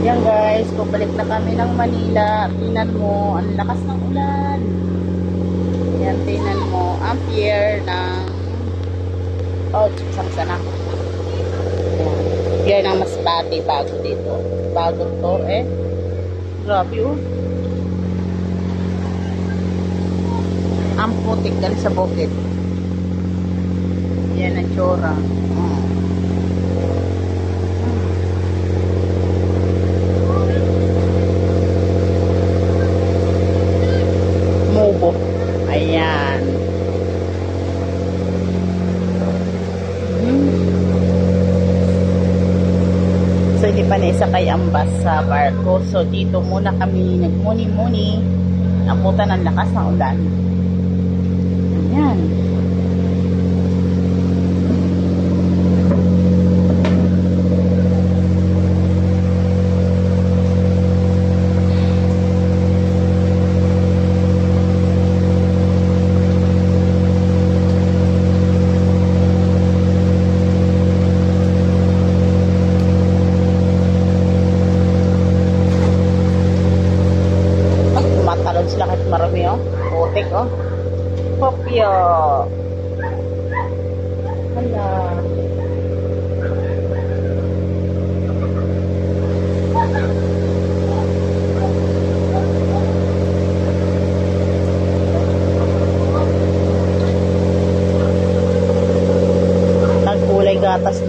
Yan guys, pabalik na kami ng Manila. Tingnan mo, ang lakas ng ulan. Yan, tingnan mo, ang pier ng isang sana. Yan, pier ng Masbate, bago dito. Bago to grabe oh. Ang putik gan sa bukid. Yan ang tsura. Mubo. Ayan. So, hindi pa naisakay ang bus sa barko. So, dito muna kami nagmuni-muni. Abutan ng lakas ng ulan. Ayan. Tumatalon sila kahit marami oh. Putik oh. Kopyo. Hala. Nagkulay gatas